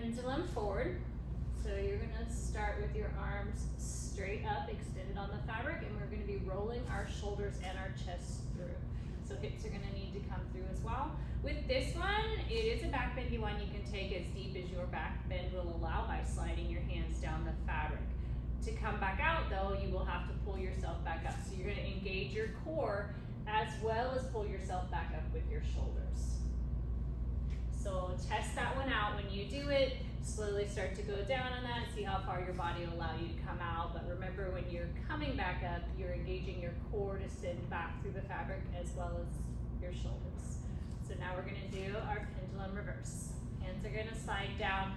pendulum forward. So you're gonna start with your arms straight up, extended on the fabric, and we're gonna be rolling our shoulders and our chest through. So hips are gonna need to come through as well. With this one, it is a back bendy one. You can take as deep as your back bend will allow by sliding your hands down the fabric. To come back out though, you will have to pull yourself back up. So you're gonna engage your core as well as pull yourself back up with your shoulders. So test that one out when you do it. Slowly start to go down on that, see how far your body will allow you to come out. But remember, when you're coming back up, you're engaging your core to send back through the fabric as well as your shoulders. So now we're gonna do our pendulum reverse. Hands are gonna slide down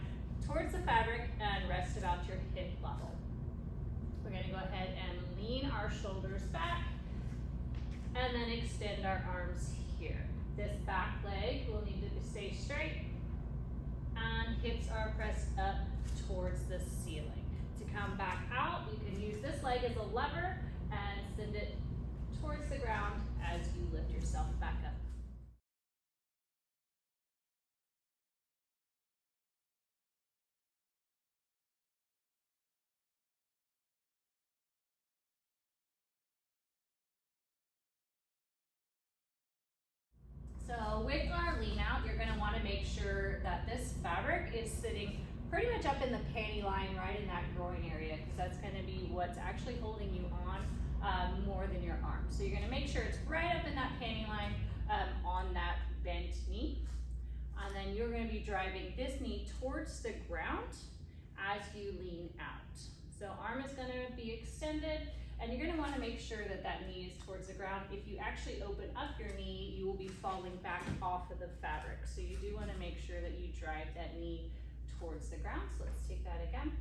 towards the fabric and rest about your hip level. We're gonna go ahead and lean our shoulders back and then extend our arms here. This back leg will need to stay straight and hips are pressed up towards the ceiling. To come back out, you can use this leg as a lever and send it towards the ground as you lift yourself back up. So with our lean out, you're gonna wanna make sure that this fabric is sitting pretty much up in the panty line, right in that groin area, because that's gonna be what's actually holding you on more than your arm. So you're gonna make sure it's right up in that panty line on that bent knee. And then you're gonna be driving this knee towards the ground as you lean out. So arm is gonna be extended, and you're gonna wanna make sure that that knee is towards the ground. If you actually open up your knee, you will be falling back off of the fabric. So you do wanna make sure that you drive that knee towards the ground. So let's take that again.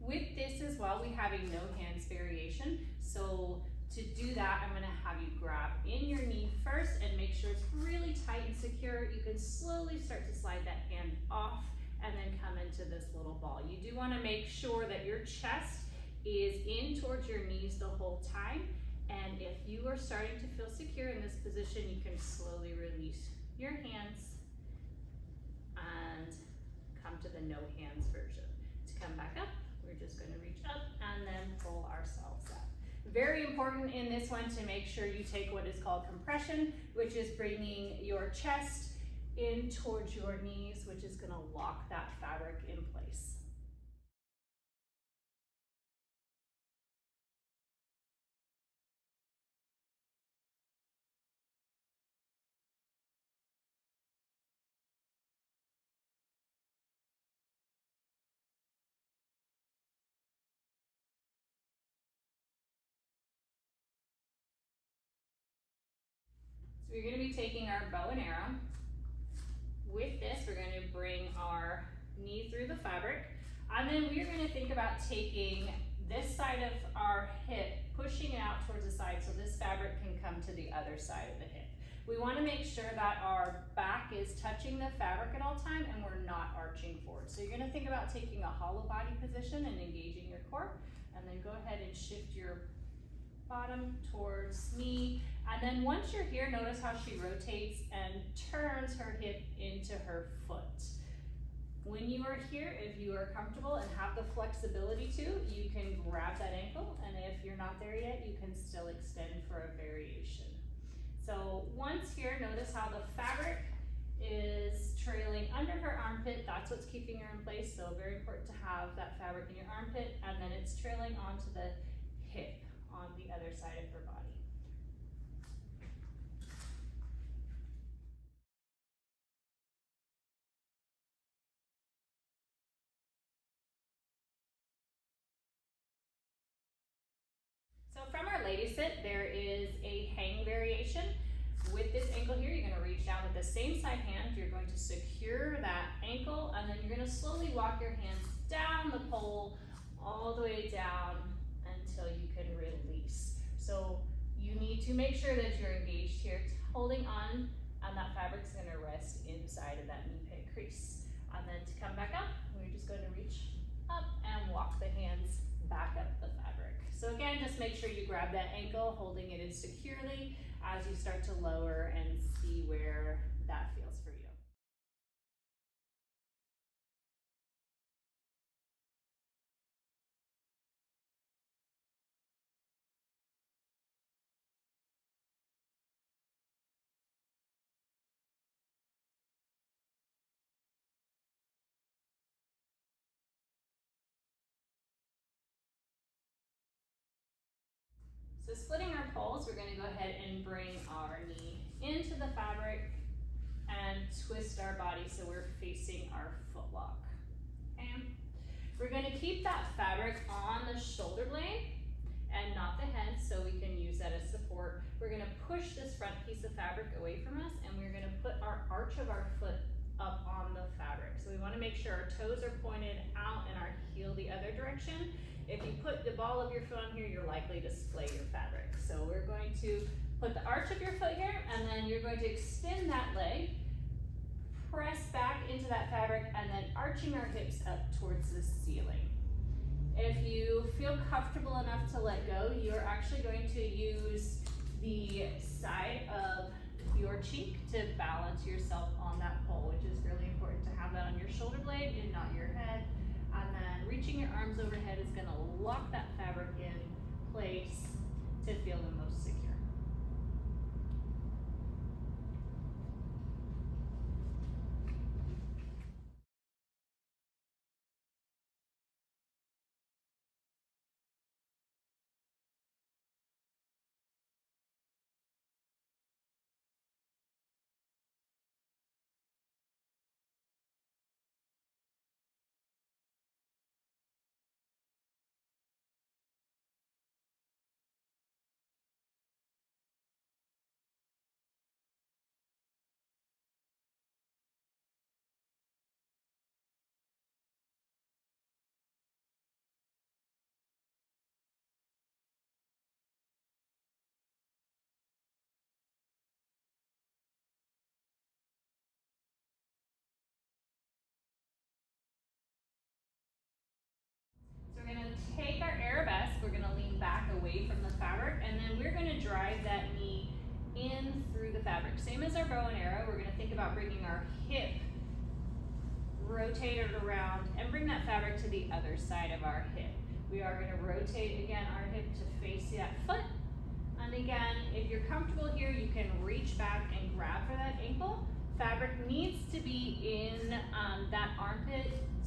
With this as well, we have a no hands variation. So to do that, I'm gonna have you grab in your knee first and make sure it's really tight and secure. You can slowly start to slide that hand off and then come into this little ball. You do wanna make sure that your chest is in towards your knees the whole time. And if you are starting to feel secure in this position, you can slowly release your hands and come to the no hands version. To come back up, we're just gonna reach up and then pull ourselves up. Very important in this one to make sure you take what is called compression, which is bringing your chest in towards your knees, which is gonna lock that fabric in place. So we're gonna be taking our bow and arrow. With this, we're gonna bring our knee through the fabric, and then we're gonna think about taking this side of our hip, pushing it out towards the side so this fabric can come to the other side of the hip. We wanna make sure that our back is touching the fabric at all time and we're not arching forward. So you're gonna think about taking a hollow body position and engaging your core, and then go ahead and shift your bottom towards me. And then once you're here, notice how she rotates and turns her hip into her foot. When you are here, if you are comfortable and have the flexibility to, you can grab that ankle, and if you're not there yet, you can still extend for a variation. So once here, notice how the fabric is trailing under her armpit. That's what's keeping her in place. So very important to have that fabric in your armpit, and then it's trailing onto the hip on the other side of her body. So from our lady sit, there is a hang variation. With this ankle here, you're gonna reach down with the same side hand. You're going to secure that ankle, and then you're gonna slowly walk your hands down the pole all the way down until you can release. So you need to make sure that you're engaged here, holding on, and that fabric's gonna rest inside of that knee pit crease. And then to come back up, we're just gonna reach up and walk the hands back up the fabric. So again, just make sure you grab that ankle, holding it in securely as you start to lower and see where that feels for you. So splitting our poles, we're gonna go ahead and bring our knee into the fabric and twist our body so we're facing our foot lock. Okay? We're gonna keep that fabric on the shoulder blade and not the head, so we can use that as support. We're gonna push this front piece of fabric away from us, and we're gonna put our arch of our foot up on the fabric. So we wanna make sure our toes are pointed out and our heel the other direction. If you put the ball of your foot on here, you're likely to splay your fabric. So we're going to put the arch of your foot here, and then you're going to extend that leg, press back into that fabric, and then arching our hips up towards the ceiling. If you feel comfortable enough to let go, you're actually going to use the side of your cheek to balance yourself on that pole, which is really important to have that on your shoulder blade and not your head. And then reaching your arms overhead is gonna lock that fabric in place to feel the most secure. So we're gonna take our arabesque, we're gonna lean back away from the fabric, and then we're gonna drive that knee in through the fabric. Same as our bow and arrow, we're gonna think about bringing our hip, rotate it around, and bring that fabric to the other side of our hip. We are gonna rotate again our hip to face that foot. And again, if you're comfortable here, you can reach back and grab for that ankle. Fabric needs to be in that armpit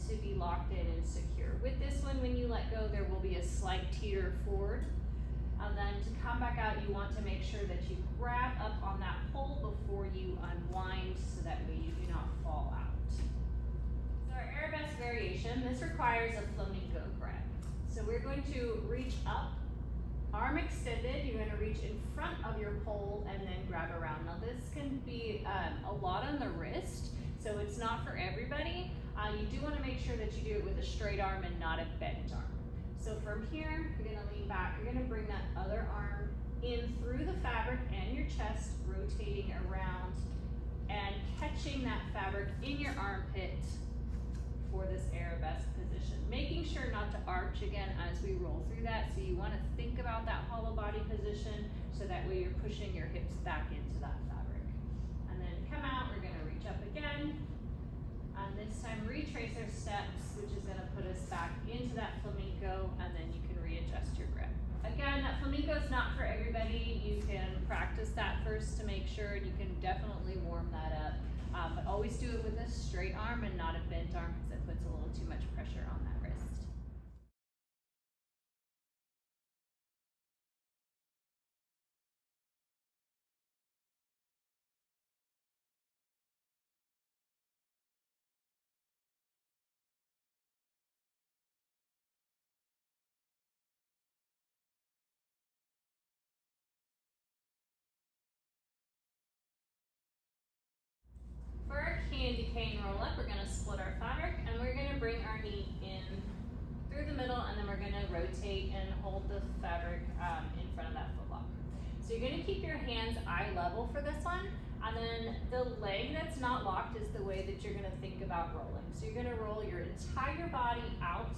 to be locked in and secure. With this one, when you let go, there will be a slight teeter forward. And then to come back out, you want to make sure that you grab up on that pole before you unwind, so that way you do not fall out. So our arabesque variation, this requires a flamingo grab. So we're going to reach up, arm extended, you're gonna reach in front of your pole and then grab around. Now this can be a lot on the wrist, so it's not for everybody. You do wanna make sure that you do it with a straight arm and not a bent arm. So from here, you're gonna lean back, you're gonna bring that other arm in through the fabric and your chest, rotating around and catching that fabric in your armpit for this arabesque position. Making sure not to arch again as we roll through that, so you wanna think about that hollow body position, so that way you're pushing your hips back into that fabric. And then come out, we're gonna reach up again, and this time retrace our steps, which is gonna put us back into that flamingo, and then you can readjust your grip. Again, that flamingo is not for everybody. You can practice that first to make sure, and you can definitely warm that up. But always do it with a straight arm and not a bent arm, because it puts a little too much pressure on that wrist. For our candy cane roll up, we're gonna split our fabric and we're gonna bring our knee in through the middle, and then we're gonna rotate and hold the fabric in front of that foot lock. So you're gonna keep your hands eye level for this one, and then the leg that's not locked is the way that you're gonna think about rolling. So you're gonna roll your entire body out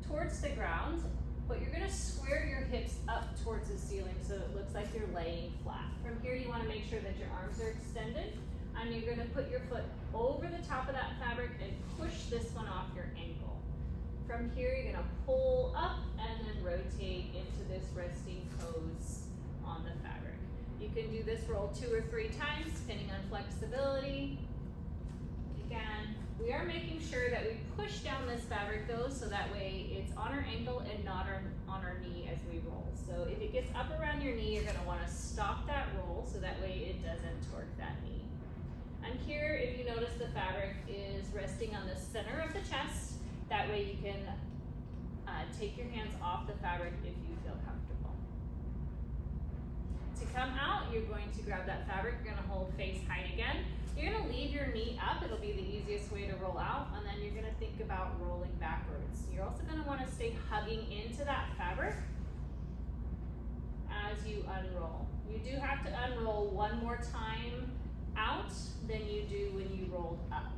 towards the ground, but you're gonna square your hips up towards the ceiling so it looks like you're laying flat. From here, you wanna make sure that your arms are extended, and you're gonna put your foot over the top of that fabric and push this one off your ankle. From here, you're gonna pull up and then rotate into this resting pose on the fabric. You can do this roll 2 or 3 times, depending on flexibility. Again, We are making sure that we push down this fabric though, so that way it's on our ankle and not on our knee as we roll. So if it gets up around your knee, you're gonna wanna stop that roll so that way it doesn't torque that knee. And here, if you notice, the fabric is resting on the center of the chest. That way you can take your hands off the fabric if you feel comfortable. To come out, you're going to grab that fabric, you're gonna hold face height again. You're gonna leave your knee up, it'll be the easiest way to roll out, and then you're gonna think about rolling backwards. You're also gonna wanna stay hugging into that fabric as you unroll. You do have to unroll one more time out than you do when you rolled up.